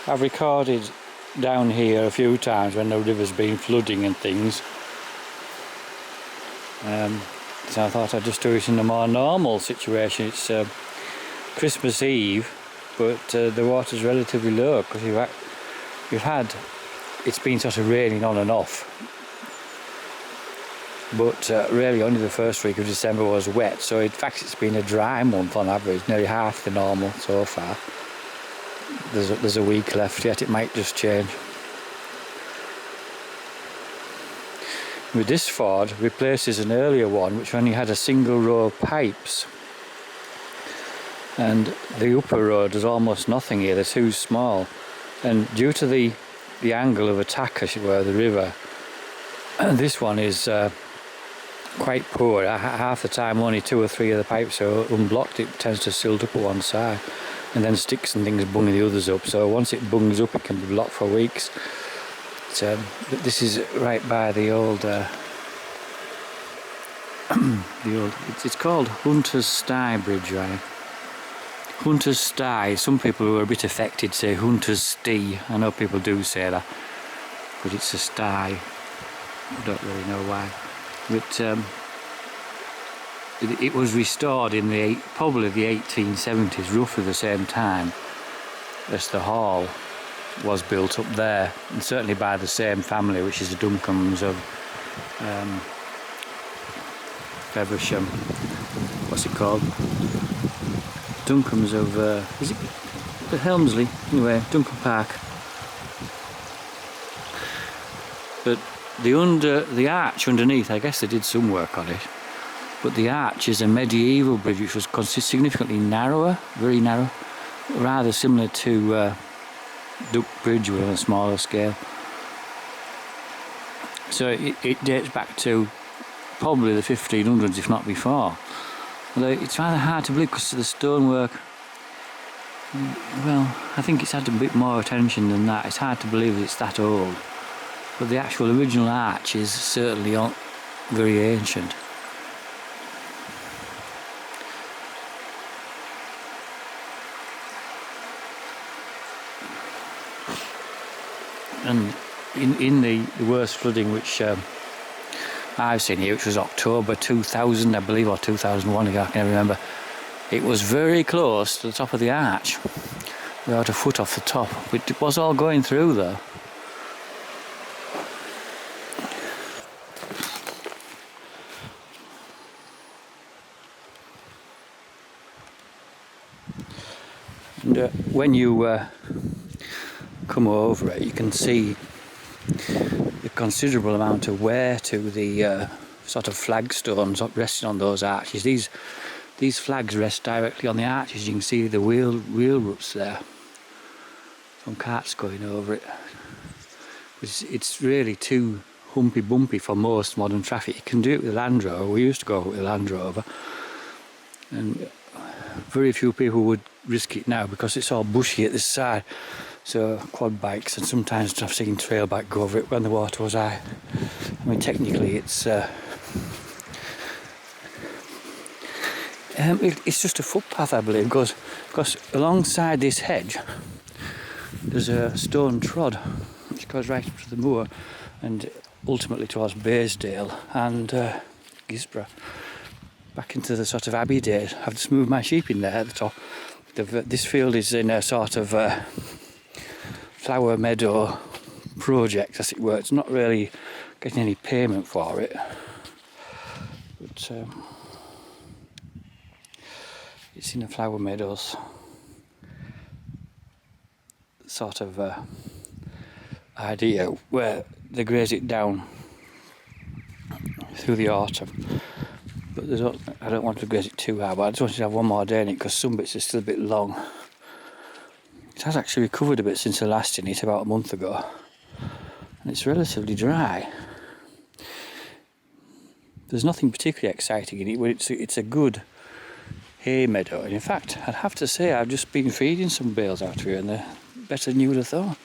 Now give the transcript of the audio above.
I've recorded down here a few times when the river's been flooding and things. So I thought I'd just do it in a more normal situation. It's Christmas Eve, but the water's relatively low because it's been sort of raining on and off. But really only the first week of December was wet, so in fact it's been a dry month on average, nearly half the normal so far. There's a week left yet, it might just change. With this ford replaces an earlier one which only had a single row of pipes, and the upper row does almost nothing here, they're too small, and due to the angle of attack, as it were, of the river, this one is quite poor. Half the time only 2 or 3 of the pipes are unblocked. It tends to silt up at one side and then sticks and things bung the others up, so once it bungs up it can be blocked for weeks. But this is right by the old it's called Hunter's Stye Bridge, right? Hunter's Stye. Some people who are a bit affected say Hunter's Stee. I know people do say that, but it's a stye. I don't really know why. But it was restored in probably the 1870s, roughly the same time as the hall was built up there, and certainly by the same family, which is the Duncombe's of Feversham. What's it called? Duncombe's of is it the Helmsley? Anyway, Duncombe Park. But the arch underneath, I guess they did some work on it, but the arch is a medieval bridge which was significantly narrower, very narrow, rather similar to Duck Bridge with a smaller scale. So it dates back to probably the 1500s, if not before. Although it's rather hard to believe because of the stonework. Well, I think it's had a bit more attention than that. It's hard to believe it's that old. But the actual original arch is certainly very ancient. And in the worst flooding which I've seen here, which was October 2000, I believe, or 2001, I can't remember, it was very close to the top of the arch, about a foot off the top. But it was all going through though. And when you come over it, you can see a considerable amount of wear to the sort of flagstones resting on those arches. These flags rest directly on the arches. You can see the wheel ruts there from carts going over it. It's really too humpy bumpy for most modern traffic. You can do it with a Land Rover. We used to go with a Land Rover, and very few people would risk it now because it's all bushy at this side. So quad bikes, and sometimes I've seen trail bike go over it when the water was high. I mean, technically it's just a footpath, I believe, because alongside this hedge there's a stone trod which goes right up to the moor and ultimately towards Baysdale and Gisborough, back into the sort of Abbey days. I've just moved my sheep in there at the top. This field is in a sort of flower meadow project, as it were. It's not really getting any payment for it, but it's in the flower meadows sort of idea where they graze it down through the autumn. But I don't want to graze it too hard, but I just wanted to have one more day in it because some bits are still a bit long. It has actually recovered a bit since the last in it about a month ago, and it's relatively dry. There's nothing particularly exciting in it, but it's a good hay meadow. And in fact, I'd have to say I've just been feeding some bales out here and they're better than you would have thought.